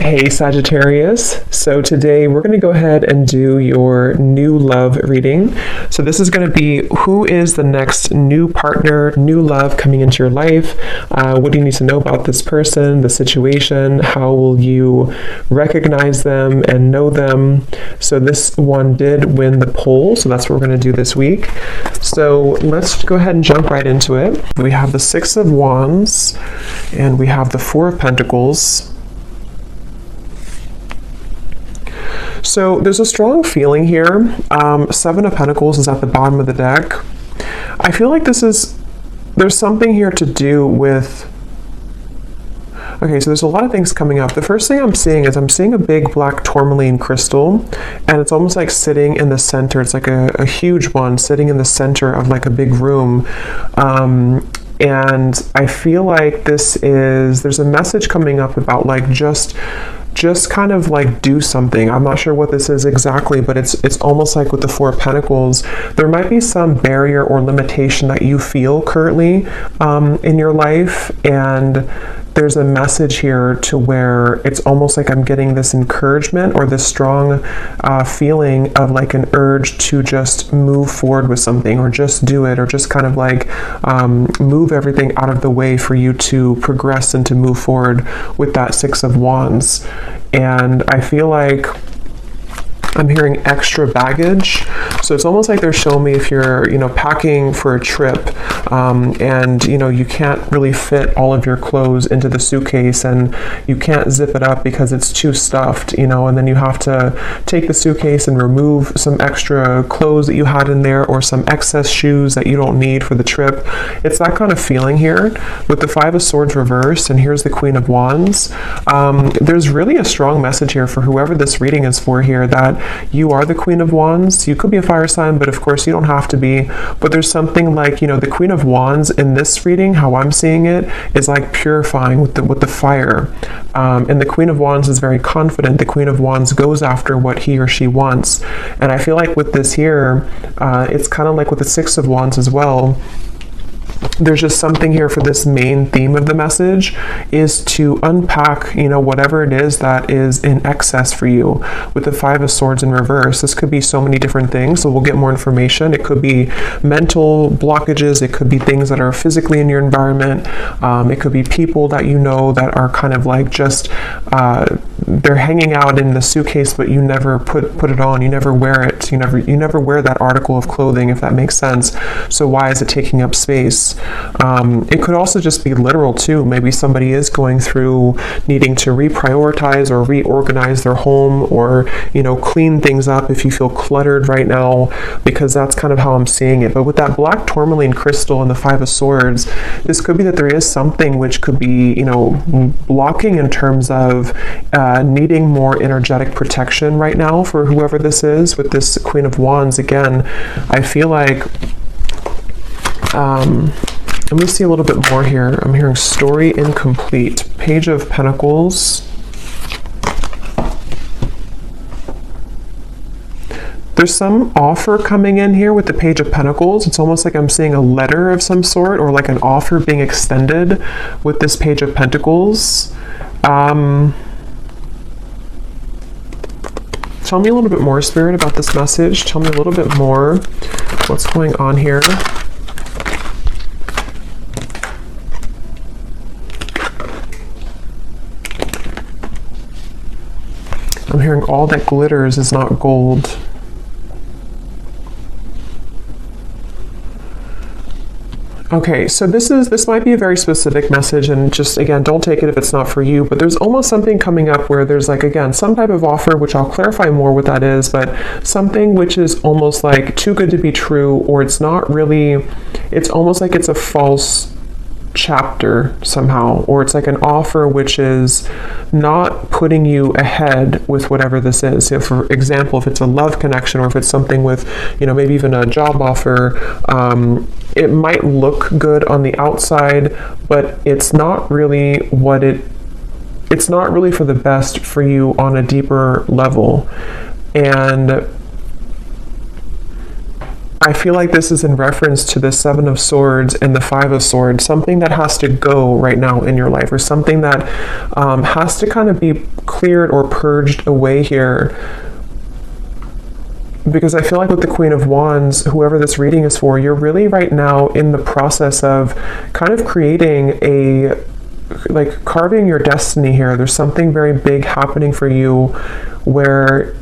Hey Sagittarius, so today we're going to go ahead and do your new love reading. So this is going to be who is the next new partner, new love coming into your life. What do you need to know about this person, the situation? How will you recognize them and know them? So this one did win the poll, so that's what we're going to do this week. So let's go ahead and jump right into it. We have the Six of Wands and we have the Four of Pentacles. So there's a strong feeling here. Seven of Pentacles is at the bottom of the deck. I feel like there's something here to do with, okay, so there's a lot of things coming up. The first thing I'm seeing is I'm seeing a big black tourmaline crystal, and it's almost like sitting in the center. It's like a huge one sitting in the center of like a big room. And I feel like there's a message coming up about like just kind of like do something. I'm not sure what this is exactly, but it's almost like with the Four of Pentacles, there might be some barrier or limitation that you feel currently in your life, and there's a message here to where it's almost like I'm getting this encouragement or this strong feeling of like an urge to just move forward with something, or just do it, or just kind of like move everything out of the way for you to progress and to move forward with that Six of Wands. And I feel like I'm hearing extra baggage. So it's almost like they're showing me if you're, packing for a trip and, you can't really fit all of your clothes into the suitcase, and you can't zip it up because it's too stuffed, and then you have to take the suitcase and remove some extra clothes that you had in there, or some excess shoes that you don't need for the trip. It's that kind of feeling here with the Five of Swords reversed, and here's the Queen of Wands. There's really a strong message here for whoever this reading is for here, that you are the Queen of Wands. You could be a fire sign, but of course you don't have to be. But there's something like, the Queen of Wands in this reading, how I'm seeing it, is like purifying with the fire. And the Queen of Wands is very confident. The Queen of Wands goes after what he or she wants. And I feel like with this here, it's kind of like with the Six of Wands as well. There's just something here for this main theme of the message is to unpack, whatever it is that is in excess for you. With the Five of Swords in reverse, this could be so many different things, so we'll get more information. It could be mental blockages, it could be things that are physically in your environment, it could be people that that are kind of like just they're hanging out in the suitcase, but you never put it on, you never wear it, you never wear that article of clothing, if that makes sense. So why is it taking up space? It could also just be literal too. Maybe somebody is going through needing to reprioritize or reorganize their home, or clean things up if you feel cluttered right now, because that's kind of how I'm seeing it. But with that black tourmaline crystal and the Five of Swords, this could be that there is something which could be blocking in terms of needing more energetic protection right now for whoever this is. With this Queen of Wands, again, I feel like let me see a little bit more here. I'm hearing story incomplete. Page of Pentacles. There's some offer coming in here with the Page of Pentacles. It's almost like I'm seeing a letter of some sort, or like an offer being extended with this Page of Pentacles. Tell me a little bit more, Spirit, about this message. Tell me a little bit more. What's going on here? I'm hearing all that glitters is not gold. Okay, so this might be a very specific message, and just again, don't take it if it's not for you, but there's almost something coming up where there's like, again, some type of offer, which I'll clarify more what that is, but something which is almost like too good to be true, or it's not really, it's almost like it's a false chapter somehow, or it's like an offer which is not putting you ahead with whatever this is. So for example, if it's a love connection, or if it's something with, maybe even a job offer, it might look good on the outside, but it's not really it's not really for the best for you on a deeper level. And I feel like this is in reference to the Seven of Swords and the Five of Swords, something that has to go right now in your life, or something that has to kind of be cleared or purged away here. Because I feel like with the Queen of Wands, whoever this reading is for, you're really right now in the process of kind of creating like carving your destiny here. There's something very big happening for you where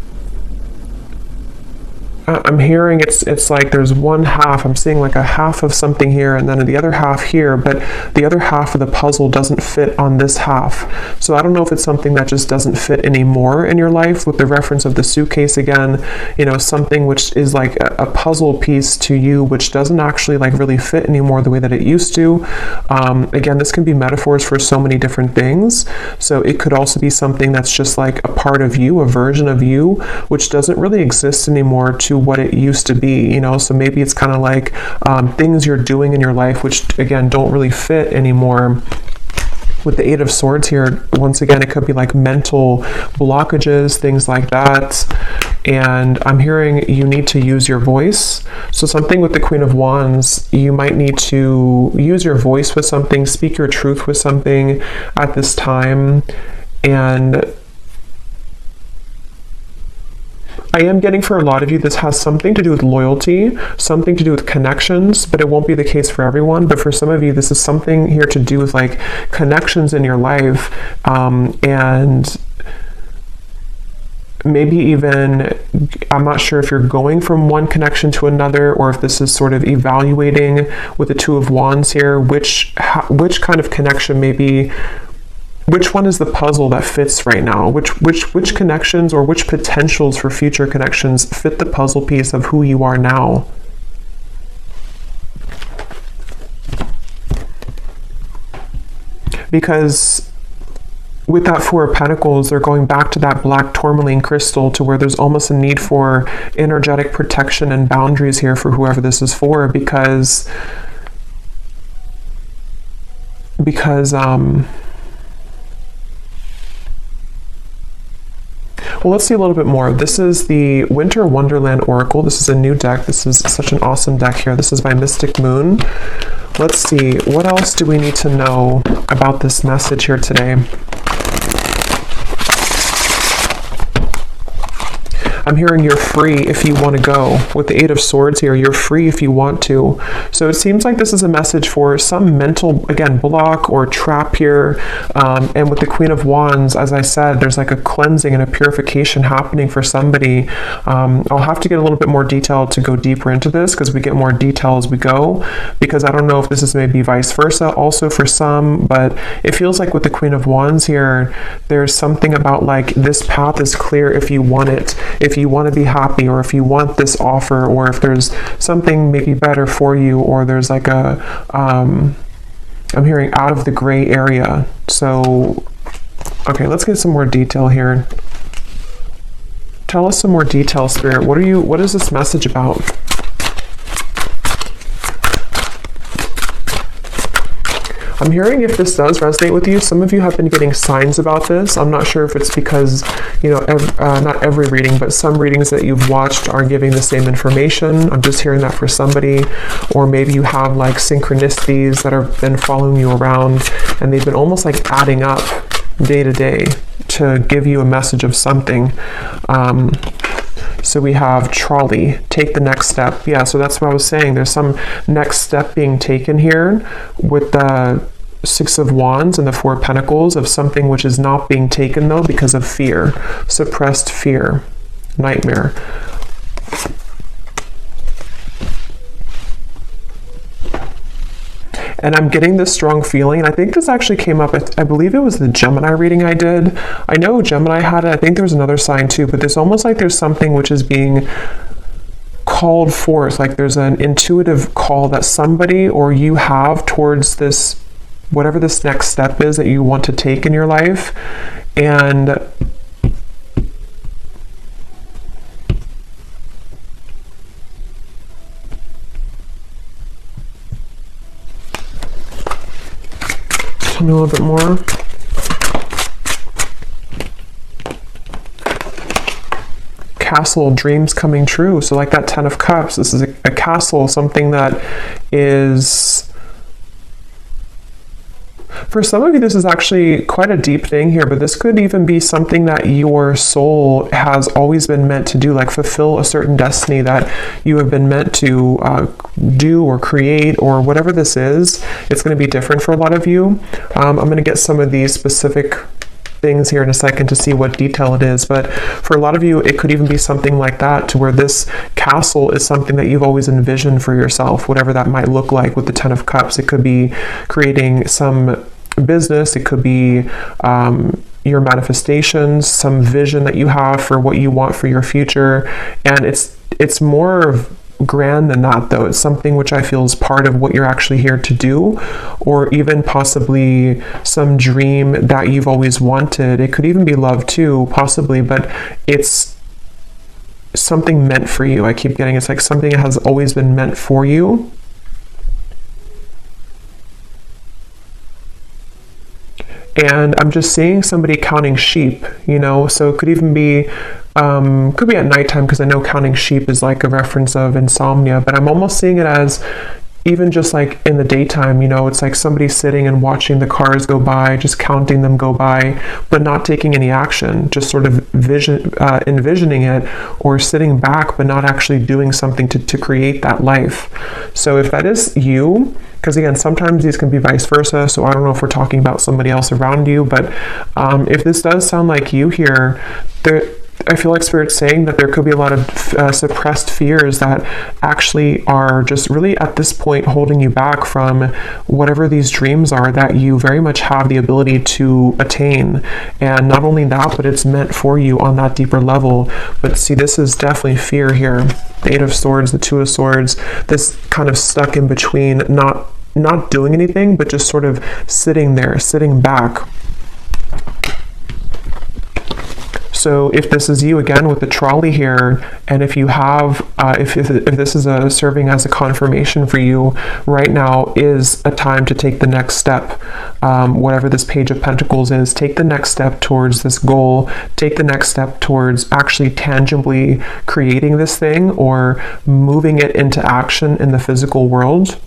I'm hearing it's like there's one half, I'm seeing like a half of something here and then the other half here, but the other half of the puzzle doesn't fit on this half. So I don't know if it's something that just doesn't fit anymore in your life, with the reference of the suitcase again, you know, something which is like a puzzle piece to you which doesn't actually like really fit anymore the way that it used to. Again, this can be metaphors for so many different things. So it could also be something that's just like a part of you, a version of you, which doesn't really exist anymore to what it used to be, you know. So maybe it's kind of like things you're doing in your life which again don't really fit anymore. With the Eight of Swords here, once again, it could be like mental blockages, things like that. And I'm hearing you need to use your voice. So something with the Queen of Wands, you might need to use your voice with something, speak your truth with something at this time. And I am getting for a lot of you, this has something to do with loyalty, something to do with connections, but it won't be the case for everyone. But for some of you, this is something here to do with like connections in your life, and maybe even, I'm not sure if you're going from one connection to another, or if this is sort of evaluating with the Two of Wands here, which kind of connection maybe. Which one is the puzzle that fits right now? Which connections or which potentials for future connections fit the puzzle piece of who you are now? Because with that Four of Pentacles, they're going back to that black tourmaline crystal, to where there's almost a need for energetic protection and boundaries here for whoever this is for, because well, let's see a little bit more. This is the Winter Wonderland Oracle. This is a new deck. This is such an awesome deck here. This is by Mystic Moon. Let's see, what else do we need to know about this message here today? I'm hearing you're free if you want to go. With the Eight of Swords here, you're free if you want to. So it seems like this is a message for some mental, again, block or trap here. And with the Queen of Wands, as I said, there's like a cleansing and a purification happening for somebody. I'll have to get a little bit more detail to go deeper into this, because we get more detail as we go, because I don't know if this is maybe vice versa also for some, but it feels like with the Queen of Wands here, there's something about like this path is clear if you want it, if you want to be happy, or if you want this offer, or if there's something maybe better for you, or there's like a I'm hearing out of the gray area. So okay, let's get some more detail here. Tell us some more detail, Spirit. What is this message about? I'm hearing, if this does resonate with you, some of you have been getting signs about this. I'm not sure if it's because, you know, not every reading, but some readings that you've watched are giving the same information. I'm just hearing that for somebody. Or maybe you have like synchronicities that have been following you around, and they've been almost like adding up day to day to give you a message of something. So we have trolley, take the next step. Yeah, so that's what I was saying. There's some next step being taken here with the Six of Wands and the Four of Pentacles, of something which is not being taken though because of fear, suppressed fear, nightmare. And I'm getting this strong feeling, and I think this actually came up, I believe it was the Gemini reading I did. I know Gemini had it, I think there was another sign too, but there's almost like there's something which is being called forth, like there's an intuitive call that somebody or you have towards this, whatever this next step is that you want to take in your life. And tell me a little bit more. castle, dreams coming true. So like that 10 of Cups, this is a castle, something that is... For some of you, this is actually quite a deep thing here, but this could even be something that your soul has always been meant to do, like fulfill a certain destiny that you have been meant to do or create, or whatever this is. It's going to be different for a lot of you. I'm going to get some of these specific things here in a second to see what detail it is, but for a lot of you it could even be something like that, to where this castle is something that you've always envisioned for yourself, whatever that might look like. With the 10 of Cups, it could be creating some business, it could be your manifestations, some vision that you have for what you want for your future, and it's more grand than that, though. It's something which I feel is part of what you're actually here to do, or even possibly some dream that you've always wanted. It could even be love too, possibly, but it's something meant for you. I keep getting it's like something that has always been meant for you. And I'm just seeing somebody counting sheep, you know, so it could even be could be at nighttime, because I know counting sheep is like a reference of insomnia, but I'm almost seeing it as even just like in the daytime, you know, it's like somebody sitting and watching the cars go by, just counting them go by, but not taking any action, just sort of envisioning it, or sitting back, but not actually doing something to create that life. So if that is you, because again, sometimes these can be vice versa, so I don't know if we're talking about somebody else around you, but if this does sound like you here, I feel like Spirit's saying that there could be a lot of suppressed fears that actually are just really at this point holding you back from whatever these dreams are that you very much have the ability to attain. And not only that, but it's meant for you on that deeper level. But see, this is definitely fear here. The 8 of Swords, the 2 of Swords, this kind of stuck in between, not doing anything, but just sort of sitting there, sitting back. So if this is you, again, with the trolley here, and if you have, if this is serving as a confirmation for you, right now is a time to take the next step. Whatever this Page of Pentacles is, take the next step towards this goal, take the next step towards actually tangibly creating this thing, or moving it into action in the physical world.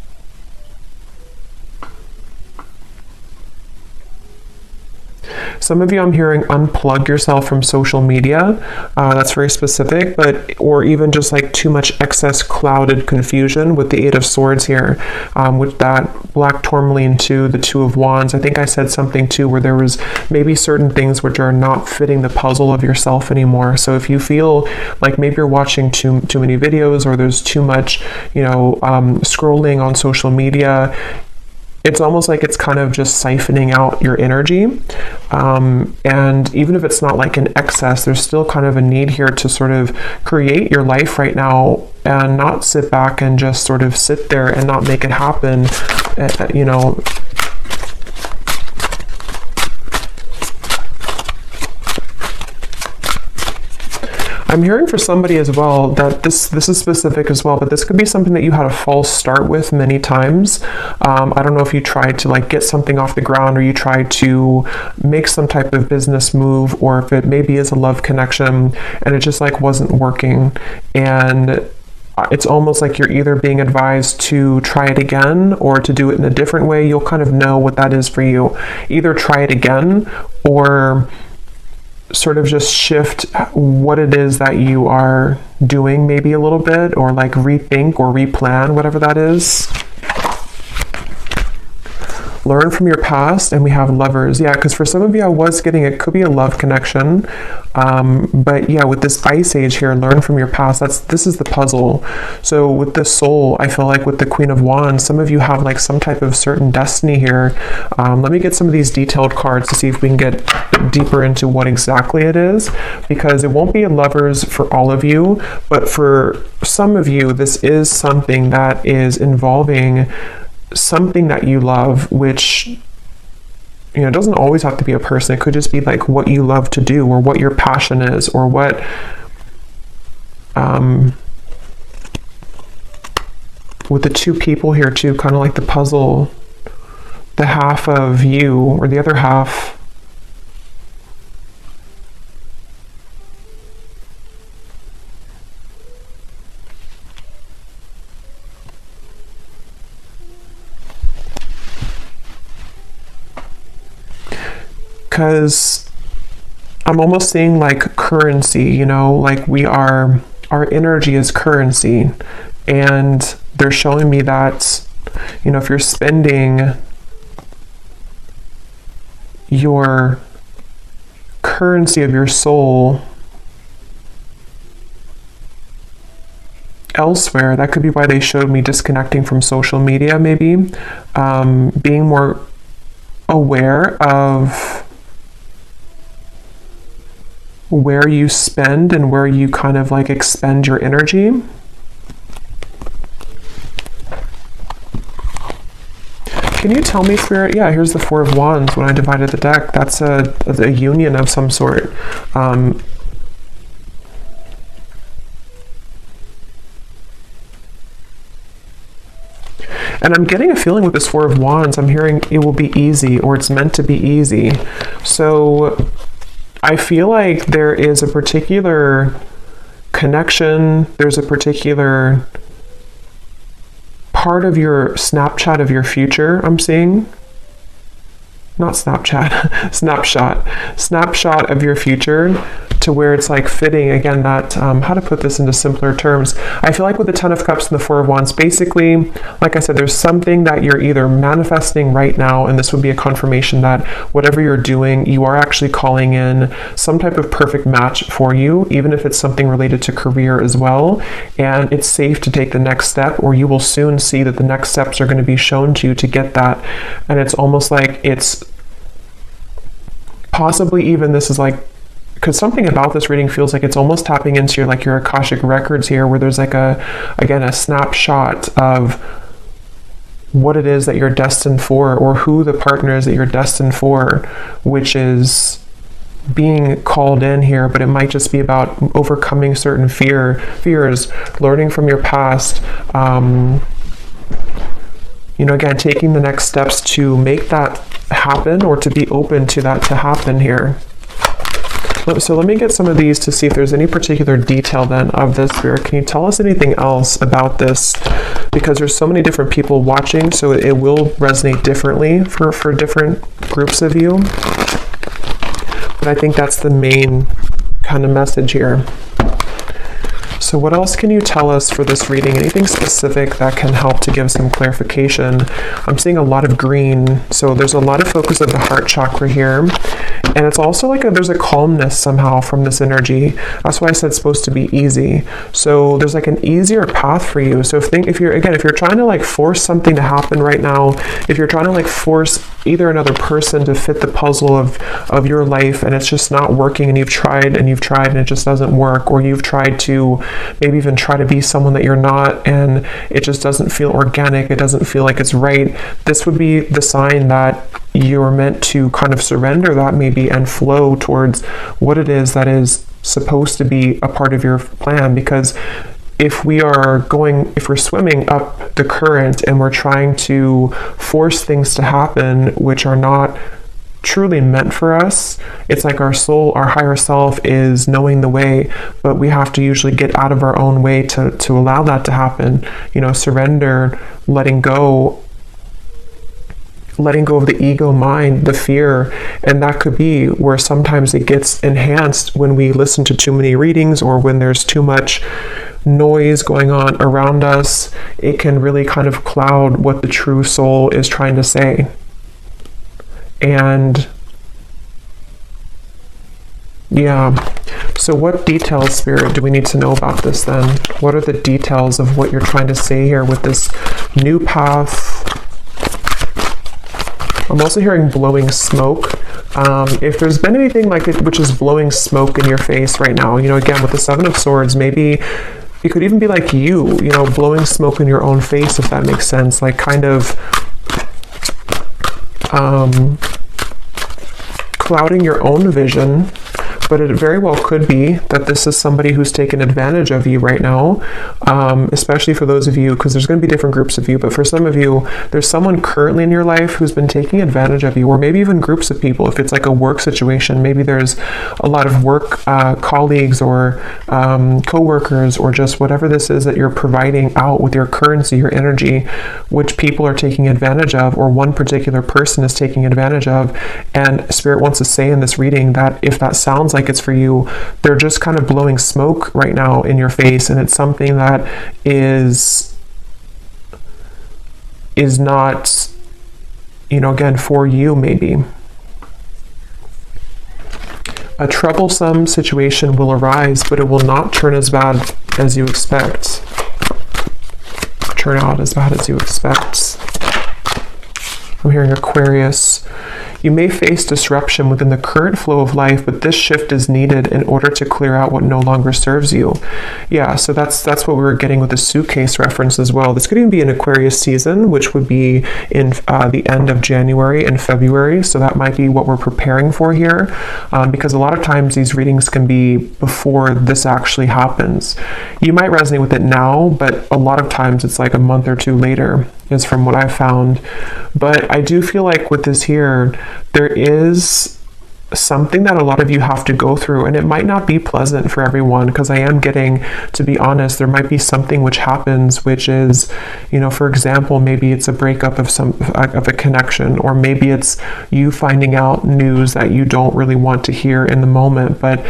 Some of you, I'm hearing, unplug yourself from social media. That's very specific, or even just like too much excess clouded confusion with the 8 of Swords here, with that black tourmaline to the 2 of Wands. I think I said something too where there was maybe certain things which are not fitting the puzzle of yourself anymore. So if you feel like maybe you're watching too many videos, or there's too much, you know, scrolling on social media, it's almost like it's kind of just siphoning out your energy. And even if it's not like an excess, there's still kind of a need here to sort of create your life right now, and not sit back and just sort of sit there and not make it happen, you know. I'm hearing for somebody as well that this is specific as well, but this could be something that you had a false start with many times. I don't know if you tried to like get something off the ground, or you tried to make some type of business move, or if it maybe is a love connection and it just like wasn't working. And it's almost like you're either being advised to try it again or to do it in a different way. You'll kind of know what that is for you. Either try it again, or sort of just shift what it is that you are doing maybe a little bit, or like rethink or replan, whatever that is. Learn from your past, and we have Lovers. Yeah, because for some of you, I was getting, it could be a love connection. But yeah, with this Ice Age here, learn from your past. This is the puzzle. So with the Soul, I feel like with the Queen of Wands, some of you have like some type of certain destiny here. Let me get some of these detailed cards to see if we can get deeper into what exactly it is, because it won't be a Lovers for all of you, but for some of you, this is something that is involving something that you love, which, you know, it doesn't always have to be a person. It could just be like what you love to do, or what your passion is, or what with the 2 people here too, kind of like the puzzle, the half of you or the other half. because I'm almost seeing like currency, you know, like our energy is currency. And they're showing me that, you know, if you're spending your currency of your soul elsewhere, that could be why they showed me disconnecting from social media, maybe. Being more aware of where you spend and where you kind of like expend your energy. Can you tell me, Spirit? Yeah, here's the Four of Wands. When I divided the deck, that's a union of some sort. And I'm getting a feeling with this Four of Wands, I'm hearing it will be easy, or it's meant to be easy. So I feel like there is a particular connection, there's a particular part of your Snapchat of your future I'm seeing. Not Snapchat, snapshot of your future, to where it's like fitting, again, that, how to put this into simpler terms. I feel like with the Ten of Cups and the Four of Wands, basically, like I said, there's something that you're either manifesting right now, and this would be a confirmation that whatever you're doing, you are actually calling in some type of perfect match for you, even if it's something related to career as well. And it's safe to take the next step, or you will soon see that the next steps are going to be shown to you to get that. And it's almost like it's possibly even, this is like, because something about this reading feels like it's almost tapping into your Akashic records here, where there's like a snapshot of what it is that you're destined for, or who the partner is that you're destined for, which is being called in here. But it might just be about overcoming certain fears, learning from your past, you know, again, taking the next steps to make that happen, or to be open to that to happen here. So let me get some of these to see if there's any particular detail then of this, Spirit. Can you tell us anything else about this? Because there's so many different people watching, so it will resonate differently for different groups of you. But I think that's the main kind of message here. So what else can you tell us for this reading? Anything specific that can help to give some clarification? I'm seeing a lot of green, so there's a lot of focus of the heart chakra here. And it's also like there's a calmness somehow from this energy. That's why I said it's supposed to be easy. So there's like an easier path for you. So if you're trying to like force something to happen right now, if you're trying to like force either another person to fit the puzzle of your life, and it's just not working, and you've tried and it just doesn't work, or you've tried to maybe even try to be someone that you're not, and it just doesn't feel organic, it doesn't feel like it's right, this would be the sign that you're meant to kind of surrender that maybe and flow towards what it is that is supposed to be a part of your plan. Because if we're swimming up the current and we're trying to force things to happen which are not truly meant for us, it's like our soul, our higher self is knowing the way, but we have to usually get out of our own way to allow that to happen. You know, surrender, letting go of the ego mind, the fear. And that could be where sometimes it gets enhanced when we listen to too many readings, or when there's too much noise going on around us. It can really kind of cloud what the true soul is trying to say. And yeah, so what details, Spirit, do we need to know about this then? What are the details of what you're trying to say here with this new path? I'm also hearing blowing smoke. If there's been anything like it which is blowing smoke in your face right now, you know, again, with the Seven of Swords, maybe it could even be like you know, blowing smoke in your own face, if that makes sense, like kind of clouding your own vision But it very well could be that this is somebody who's taken advantage of you right now, especially for those of you, because there's going to be different groups of you, but for some of you, there's someone currently in your life who's been taking advantage of you, or maybe even groups of people. If it's like a work situation, maybe there's a lot of work colleagues or co-workers, or just whatever this is that you're providing out with your currency, your energy, which people are taking advantage of, or one particular person is taking advantage of. And Spirit wants to say in this reading that if that sounds like it's for you, they're just kind of blowing smoke right now in your face, and it's something that is not, again, for you. Maybe a troublesome situation will arise, but it will not turn as bad as you expect. Turn out as bad as you expect. I'm hearing Aquarius. You may face disruption within the current flow of life, but this shift is needed in order to clear out what no longer serves you. Yeah, so that's what we were getting with the suitcase reference as well. This could even be an Aquarius season, which would be in the end of January and February. So that might be what we're preparing for here, because a lot of times these readings can be before this actually happens. You might resonate with it now, but a lot of times it's like a month or two later, is from what I've found. But I do feel like with this here, there is something that a lot of you have to go through, and it might not be pleasant for everyone, because I am getting, to be honest, there might be something which happens, which is, for example, maybe it's a breakup of a connection, or maybe it's you finding out news that you don't really want to hear in the moment. But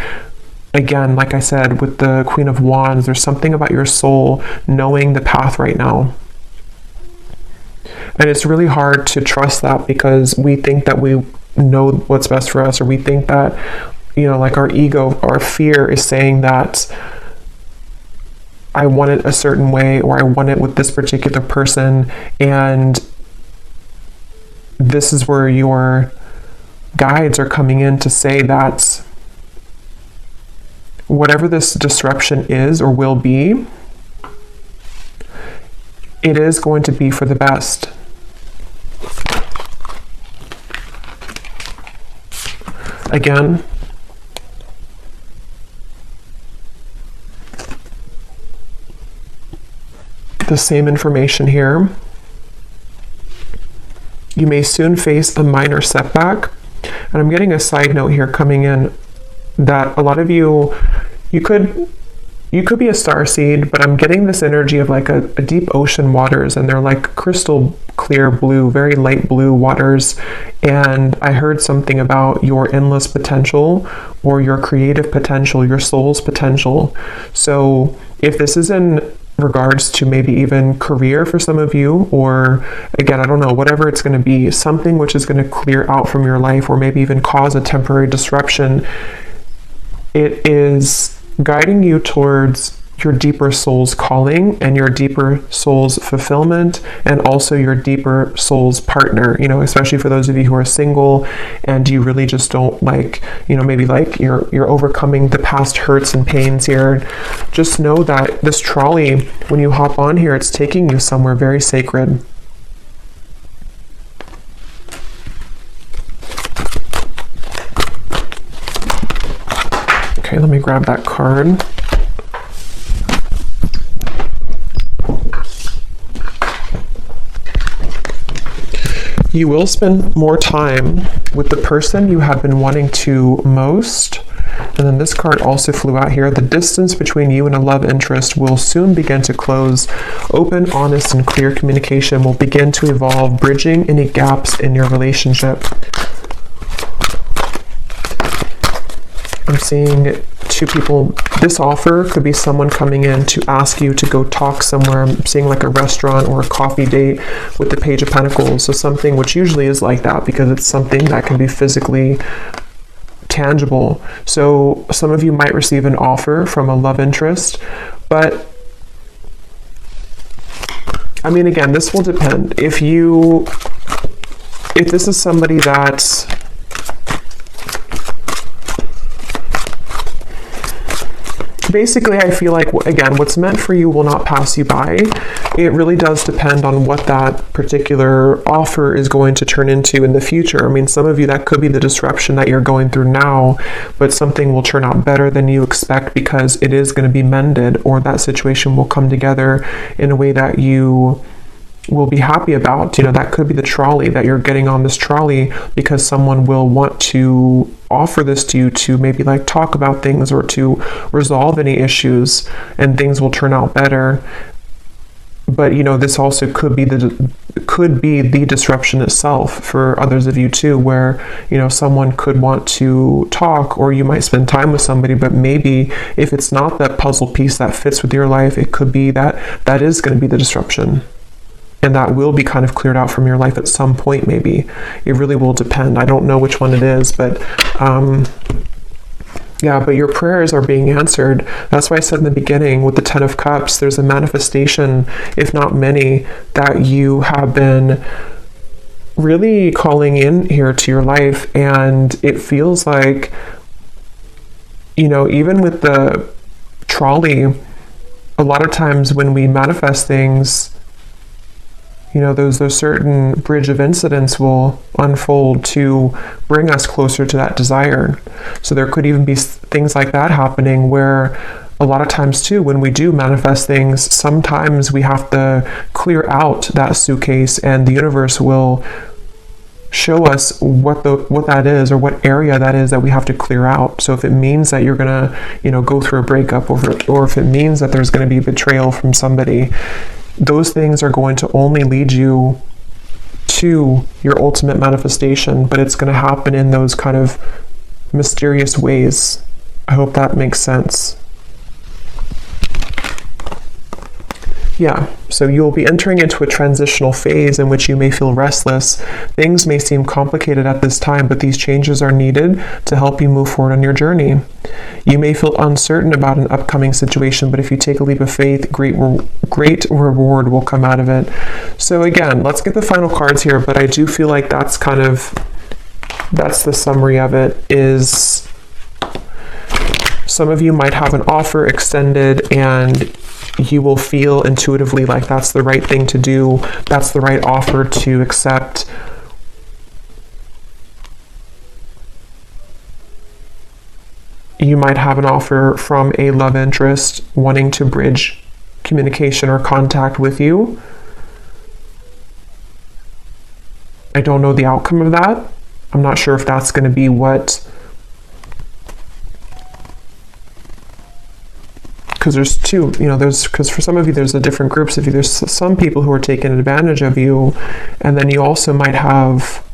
again, like I said, with the Queen of Wands, there's something about your soul knowing the path right now. And it's really hard to trust that, because we think that we know what's best for us, or we think that, like our ego, our fear is saying that I want it a certain way, or I want it with this particular person. And this is where your guides are coming in to say that whatever this disruption is or will be, it is going to be for the best. Again, the same information here. You may soon face a minor setback. And I'm getting a side note here coming in that a lot of you could be a starseed, but I'm getting this energy of like a deep ocean waters, and they're like crystal clear blue, very light blue waters. And I heard something about your endless potential, or your creative potential, your soul's potential. So if this is in regards to maybe even career for some of you, or again, I don't know, whatever it's going to be, something which is going to clear out from your life, or maybe even cause a temporary disruption, it is guiding you towards your deeper soul's calling and your deeper soul's fulfillment, and also your deeper soul's partner, especially for those of you who are single and you really just don't like, maybe like you're overcoming the past hurts and pains here. Just know that this trolley, when you hop on here, it's taking you somewhere very sacred. Okay, let me grab that card. You will spend more time with the person you have been wanting to most. And then this card also flew out here. The distance between you and a love interest will soon begin to close. Open, honest, and clear communication will begin to evolve, bridging any gaps in your relationship. I'm seeing two people. This offer could be someone coming in to ask you to go talk somewhere. I'm seeing like a restaurant or a coffee date with the Page of Pentacles. So something which usually is like that, because it's something that can be physically tangible. So some of you might receive an offer from a love interest, but I mean, again, this will depend. If this is somebody that basically, I feel like, again, what's meant for you will not pass you by. It really does depend on what that particular offer is going to turn into in the future. I mean, some of you, that could be the disruption that you're going through now, but something will turn out better than you expect because it is going to be mended, or that situation will come together in a way that you will be happy about. That could be the trolley, that you're getting on this trolley because someone will want to offer this to you to maybe like talk about things or to resolve any issues, and things will turn out better. But this also could be the disruption itself for others of you too, where someone could want to talk, or you might spend time with somebody, but maybe if it's not that puzzle piece that fits with your life, it could be that is going to be the disruption. And that will be kind of cleared out from your life at some point, maybe. It really will depend. I don't know which one it is, but yeah, but your prayers are being answered. That's why I said in the beginning with the 10 of Cups, there's a manifestation, if not many, that you have been really calling in here to your life. And it feels like, even with the trolley, a lot of times when we manifest things, those certain bridge of incidents will unfold to bring us closer to that desire. So there could even be things like that happening, where a lot of times too, when we do manifest things, sometimes we have to clear out that suitcase, and the universe will show us what that is, or what area that is that we have to clear out. So if it means that you're gonna go through a breakup, or if it means that there's going to be betrayal from somebody, those things are going to only lead you to your ultimate manifestation, but it's going to happen in those kind of mysterious ways. I hope that makes sense. Yeah, so you'll be entering into a transitional phase in which you may feel restless. Things may seem complicated at this time, but these changes are needed to help you move forward on your journey. You may feel uncertain about an upcoming situation, but if you take a leap of faith, great reward will come out of it. So again, let's get the final cards here, but I do feel like that's the summary of it. Is some of you might have an offer extended, and you will feel intuitively like that's the right thing to do, that's the right offer to accept. You might have an offer from a love interest wanting to bridge communication or contact with you. I don't know the outcome of that. I'm not sure if that's going to be what, because there's two, because for some of you, there's the different groups of you. There's some people who are taking advantage of you, and then you also might have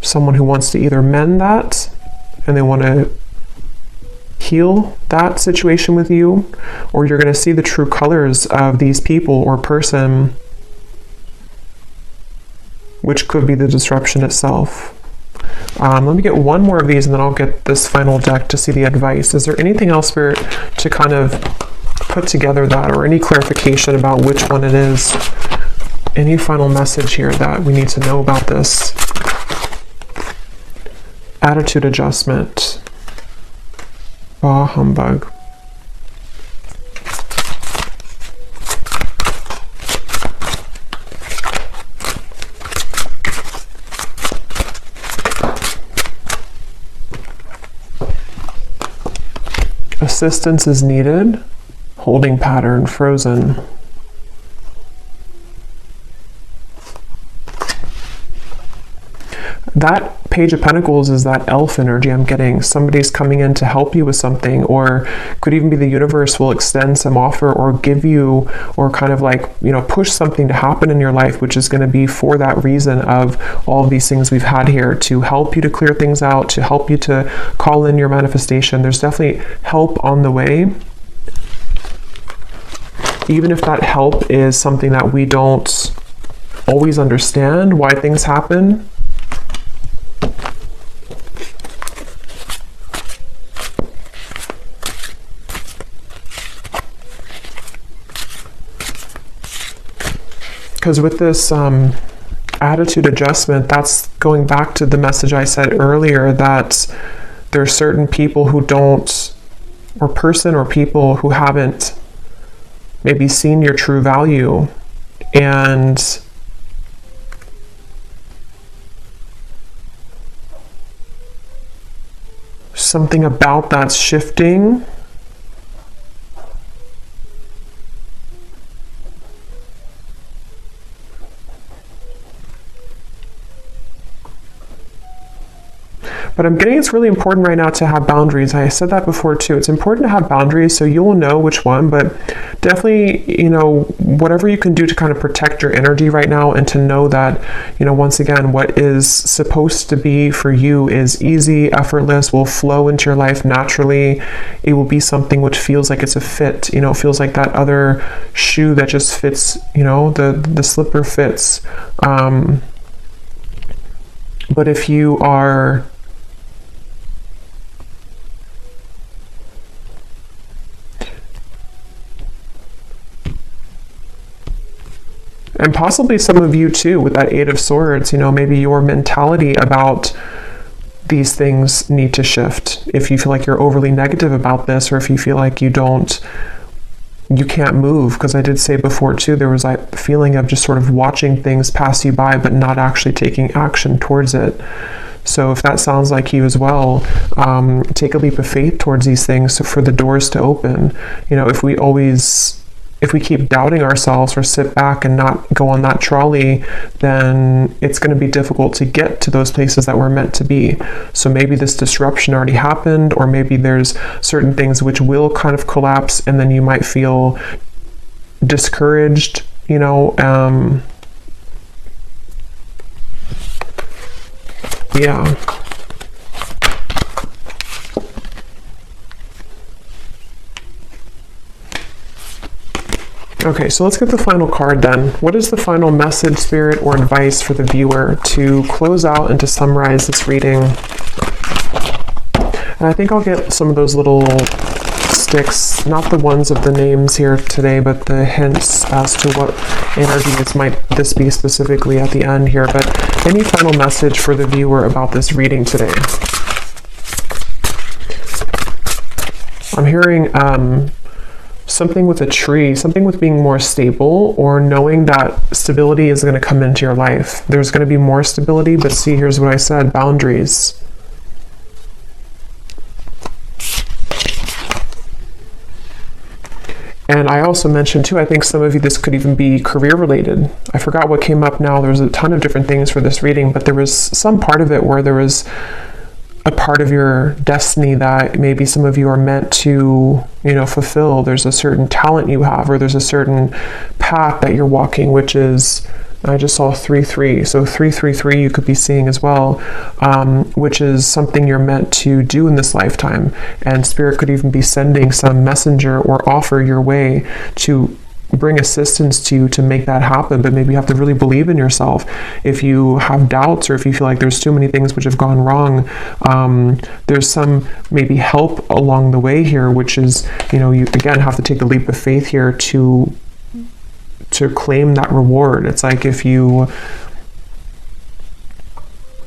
someone who wants to either mend that, and they want to heal that situation with you, or you're going to see the true colors of these people or person, which could be the disruption itself. Let me get one more of these, and then I'll get this final deck to see the advice. Is there anything else, Spirit, to kind of put together that, or any clarification about which one it is? Any final message here that we need to know about this? Attitude adjustment. Bah humbug. Assistance is needed. Holding pattern, frozen. That Page of Pentacles is that elf energy I'm getting. Somebody's coming in to help you with something, or could even be the universe will extend some offer or give you, or kind of like, push something to happen in your life, which is going to be for that reason of all of these things we've had here, to help you to clear things out, to help you to call in your manifestation. There's definitely help on the way. Even if that help is something that we don't always understand why things happen. Because with this attitude adjustment, that's going back to the message I said earlier, that there's certain people who don't or person or people who haven't maybe seen your true value, and something about that's shifting. But I'm getting it's really important right now to have boundaries. I said that before too. It's important to have boundaries so you will know which one, but definitely, you know, whatever you can do to kind of protect your energy right now, and to know that, you know, once again, what is supposed to be for you is easy, effortless, will flow into your life naturally. It will be something which feels like it's a fit, you know, it feels like that other shoe that just fits, you know, the slipper fits. But if you are and possibly some of you too, with that Eight of Swords, you know, maybe your mentality about these things need to shift. If you feel like you're overly negative about this, or if you feel like you can't move, because I did say before too, there was that feeling of just sort of watching things pass you by, but not actually taking action towards it. So if that sounds like you as well, take a leap of faith towards these things for the doors to open. You know, if we keep doubting ourselves or sit back and not go on that trolley, then it's going to be difficult to get to those places that we're meant to be. So maybe this disruption already happened, or maybe there's certain things which will kind of collapse, and then you might feel discouraged, you know. Yeah. Okay, so let's get the final card then. What is the final message, spirit, or advice for the viewer to close out and to summarize this reading? And I think I'll get some of those little sticks, not the ones of the names here today, but the hints as to what energies might this be specifically at the end here. But any final message for the viewer about this reading today? I'm hearing something with a tree, something with being more stable, or knowing that stability is going to come into your life. There's going to be more stability, but see, here's what I said, boundaries. And I also mentioned too, I think some of you, this could even be career related. I forgot what came up now. There's a ton of different things for this reading, but there was some part of it where there was a part of your destiny that maybe some of you are meant to, you know, fulfill. There's a certain talent you have, or there's a certain path that you're walking, which is, I just saw 3-3. So 3-3-3 you could be seeing as well, which is something you're meant to do in this lifetime. And Spirit could even be sending some messenger or offer your way to bring assistance to you to make that happen. But maybe you have to really believe in yourself. If you have doubts, or if you feel like there's too many things which have gone wrong, there's some maybe help along the way here, which is, you know, you again have to take a leap of faith here to claim that reward. It's like if you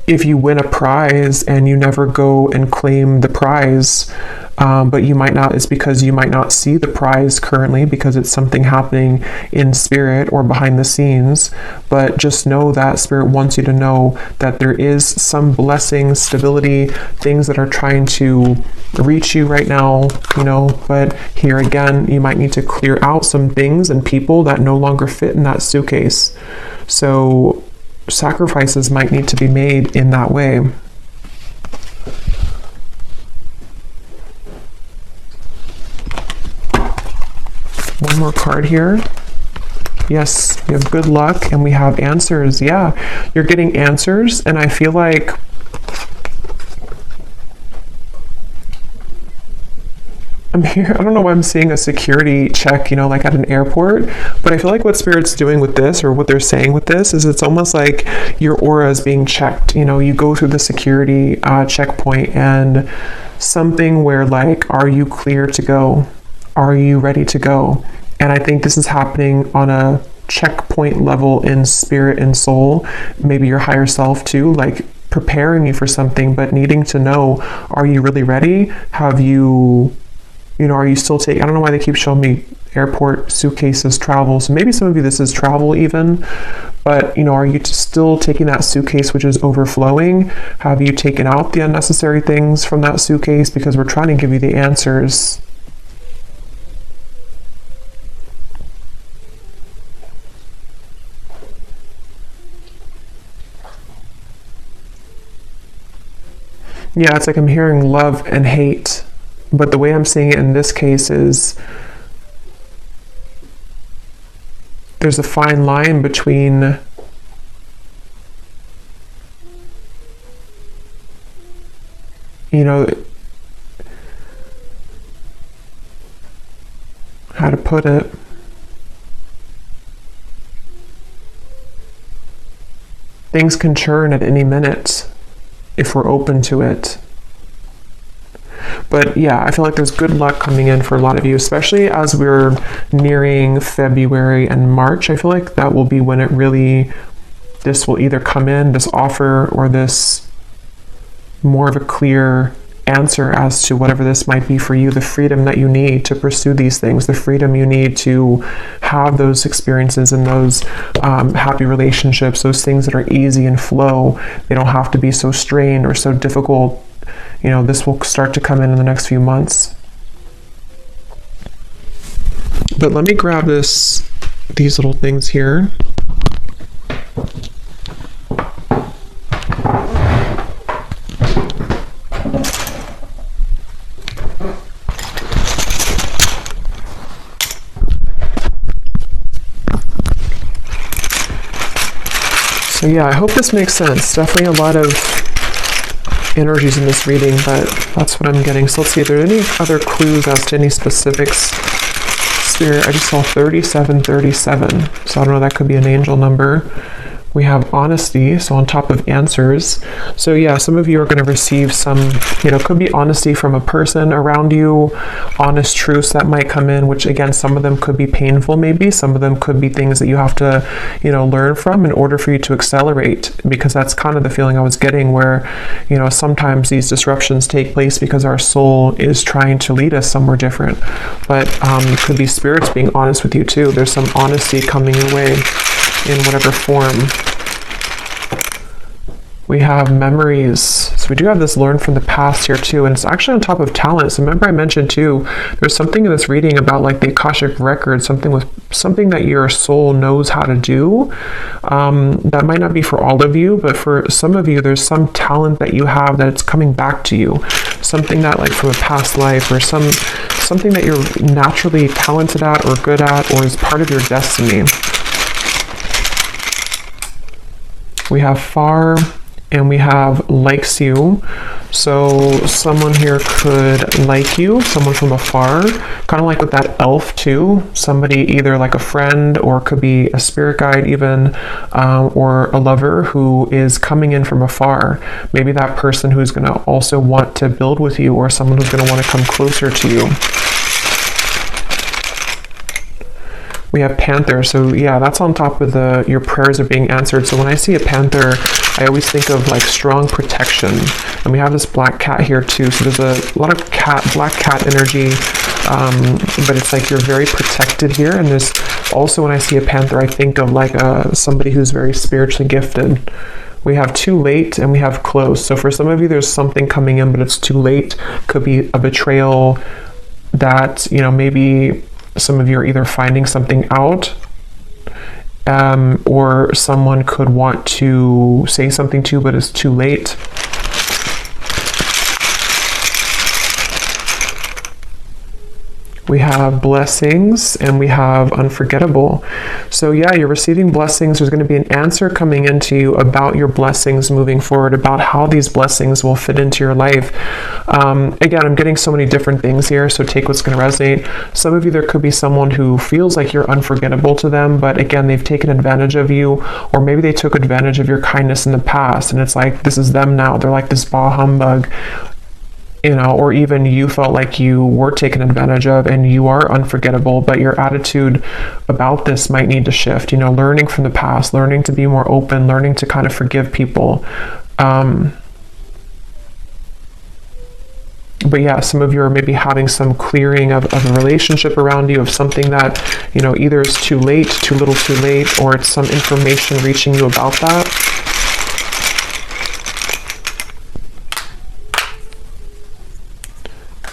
win a prize and you never go and claim the prize, but you might not, it's because you might not see the prize currently because it's something happening in spirit or behind the scenes. But just know that Spirit wants you to know that there is some blessing, stability, things that are trying to reach you right now, you know. But here again, you might need to clear out some things and people that no longer fit in that suitcase. So sacrifices might need to be made in that way. One more card here. Yes, we have good luck and we have answers. Yeah, you're getting answers, and I feel like I'm here. I don't know why I'm seeing a security check, you know, like at an airport, but I feel like what Spirit's doing with this, or what they're saying with this, is it's almost like your aura is being checked. You know, you go through the security checkpoint, and something where like, are you clear to go? Are you ready to go? And I think this is happening on a checkpoint level in spirit and soul, maybe your higher self too, like preparing you for something, but needing to know, are you really ready? Have you You know, are you still taking, I don't know why they keep showing me airport suitcases, travel. So maybe some of you, this is travel even, but you know, are you still taking that suitcase which is overflowing? Have you taken out the unnecessary things from that suitcase? Because we're trying to give you the answers. Yeah, it's like I'm hearing love and hate, but the way I'm seeing it in this case is there's a fine line between you know, how to put it. Things can churn at any minute if we're open to it. But yeah, I feel like there's good luck coming in for a lot of you, especially as we're nearing February and March. I feel like that will be when it really, this will either come in, this offer, or this more of a clear answer as to whatever this might be for you, the freedom that you need to pursue these things, the freedom you need to have those experiences and those happy relationships, those things that are easy and flow. They don't have to be so strained or so difficult. You know, this will start to come in the next few months. But let me grab these little things here. So yeah, I hope this makes sense. Definitely a lot of energies in this reading, but that's what I'm getting. So let's see if there are any other clues as to any specifics. Spirit, I just saw 3737. So I don't know, that could be an angel number. We have honesty, so on top of answers. So yeah, some of you are going to receive some, you know, could be honesty from a person around you, honest truths that might come in, which again, some of them could be painful maybe, some of them could be things that you have to, you know, learn from in order for you to accelerate, because that's kind of the feeling I was getting where, you know, sometimes these disruptions take place because our soul is trying to lead us somewhere different. But it could be spirits being honest with you too. There's some honesty coming your way in whatever form. We have memories. So we do have this learn from the past here too, and it's actually on top of talent. So remember I mentioned too, there's something in this reading about like the Akashic record, something that your soul knows how to do. That might not be for all of you, but for some of you, there's some talent that you have that it's coming back to you. Something that like from a past life, or something that you're naturally talented at or good at, or is part of your destiny. We have far, and we have likes you. So someone here could like you, someone from afar, kind of like with that elf too. Somebody either like a friend, or could be a spirit guide even, or a lover who is coming in from afar. Maybe that person who's going to also want to build with you, or someone who's going to want to come closer to you. We have panther, so yeah, that's on top of your prayers are being answered. So when I see a panther, I always think of like strong protection. And we have this black cat here too, so there's a lot of black cat energy, but it's like you're very protected here. And there's also, when I see a panther, I think of like somebody who's very spiritually gifted. We have too late, and we have close. So for some of you, there's something coming in, but it's too late. Could be a betrayal that, you know, maybe some of you are either finding something out, or someone could want to say something to you, but it's too late. We have blessings, and we have unforgettable. So yeah, you're receiving blessings. There's going to be an answer coming into you about your blessings moving forward, about how these blessings will fit into your life. Again, I'm getting so many different things here, so take what's going to resonate. Some of you, there could be someone who feels like you're unforgettable to them, but again, they've taken advantage of you, or maybe they took advantage of your kindness in the past, and it's like, this is them now. They're like this bah humbug. You know, or even you felt like you were taken advantage of and you are unforgettable, but your attitude about this might need to shift. You know, learning from the past, learning to be more open, learning to kind of forgive people. But yeah, some of you are maybe having some clearing of a relationship around you, of something that, you know, either is too late, too little too late, or it's some information reaching you about that.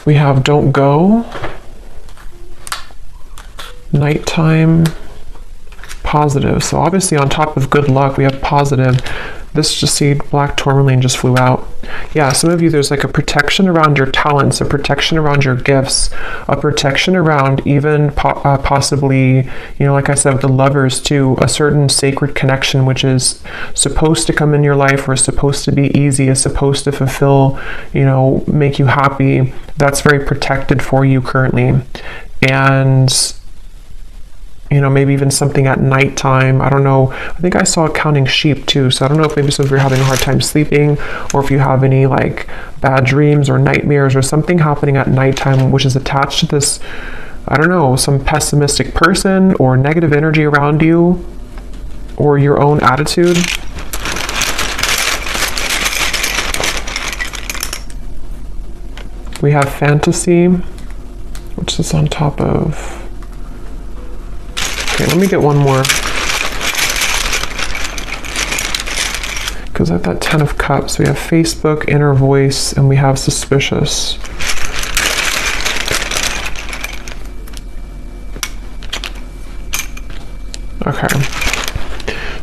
We have don't go, nighttime, positive. So obviously on top of good luck, we have positive. This just seed, black tourmaline, just flew out. Yeah, some of you, there's like a protection around your talents, a protection around your gifts, a protection around even possibly, you know, like I said, with the lovers too, a certain sacred connection, which is supposed to come in your life, or is supposed to be easy, is supposed to fulfill, you know, make you happy. That's very protected for you currently. And you know, maybe even something at nighttime. I don't know. I think I saw counting sheep too. So I don't know if maybe some of you are having a hard time sleeping, or if you have any like bad dreams or nightmares or something happening at nighttime, which is attached to this, I don't know, some pessimistic person or negative energy around you, or your own attitude. We have fantasy, which is on top of. Okay, let me get one more, because I've got 10 of Cups. We have Facebook, inner voice, and we have suspicious. Okay.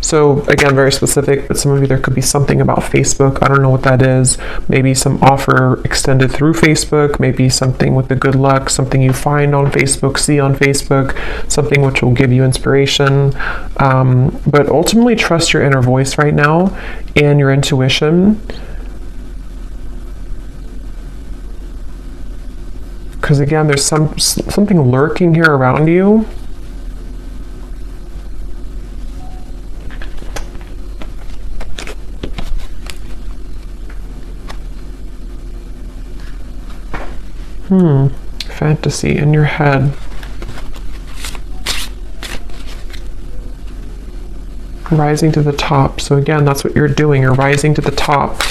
So again, very specific, but some of you, there could be something about Facebook. I don't know what that is. Maybe some offer extended through Facebook, maybe something with the good luck, something you find on Facebook, see on Facebook, something which will give you inspiration. But ultimately trust your inner voice right now and your intuition. Because again, there's something lurking here around you. Fantasy in your head. Rising to the top. So again, that's what you're doing. You're rising to the top.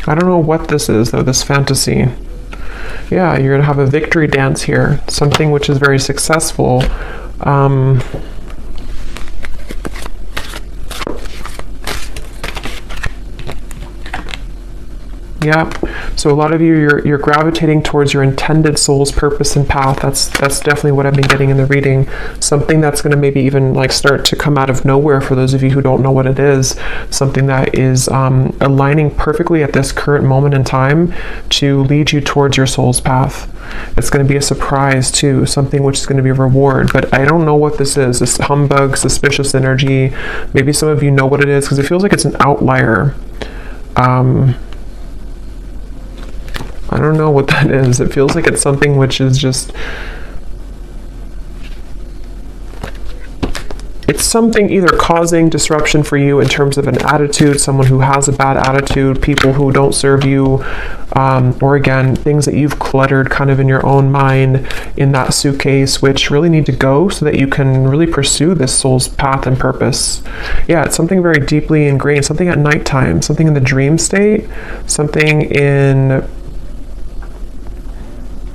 I don't know what this is though, this fantasy. Yeah, you're gonna have a victory dance here. Something which is very successful. Yeah, so a lot of you, you're gravitating towards your intended soul's purpose and path. That's definitely what I've been getting in the reading. Something that's going to maybe even like start to come out of nowhere for those of you who don't know what it is. Something that is aligning perfectly at this current moment in time to lead you towards your soul's path. It's going to be a surprise too, something which is going to be a reward, but I don't know what this is. This humbug, suspicious energy. Maybe some of you know what it is because it feels like it's an outlier. I don't know what that is. It feels like it's something which is just, it's something either causing disruption for you in terms of an attitude, someone who has a bad attitude, people who don't serve you, or again, things that you've cluttered kind of in your own mind in that suitcase, which really need to go so that you can really pursue this soul's path and purpose. Yeah, it's something very deeply ingrained, something at nighttime, something in the dream state, something in...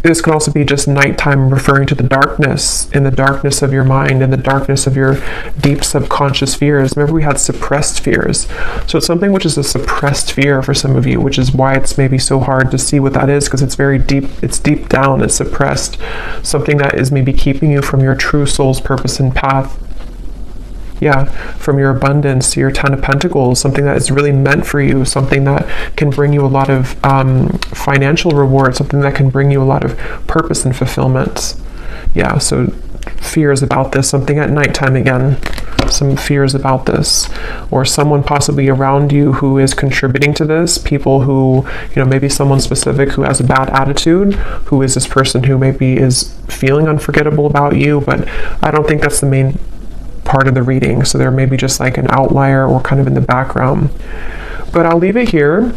This can also be just nighttime, referring to the darkness, in the darkness of your mind, in the darkness of your deep subconscious fears. Remember, we had suppressed fears. So it's something which is a suppressed fear for some of you, which is why it's maybe so hard to see what that is, because it's very deep, it's deep down, it's suppressed. Something that is maybe keeping you from your true soul's purpose and path. Yeah, from your abundance to your 10 of Pentacles, something that is really meant for you, something that can bring you a lot of financial reward, something that can bring you a lot of purpose and fulfillment. Yeah, so fears about this, something at nighttime again, some fears about this, or someone possibly around you who is contributing to this, people who, you know, maybe someone specific who has a bad attitude, who is this person who maybe is feeling unforgettable about you, but I don't think that's the main part of the reading, so there may be just like an outlier or kind of in the background. But I'll leave it here.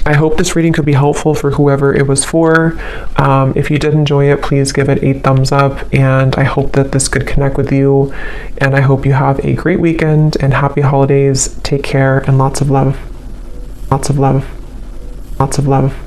I hope this reading could be helpful for whoever it was for. If you did enjoy it, please give it a thumbs up, and I hope that this could connect with you, and I hope you have a great weekend and happy holidays. Take care and lots of love. Lots of love. Lots of love.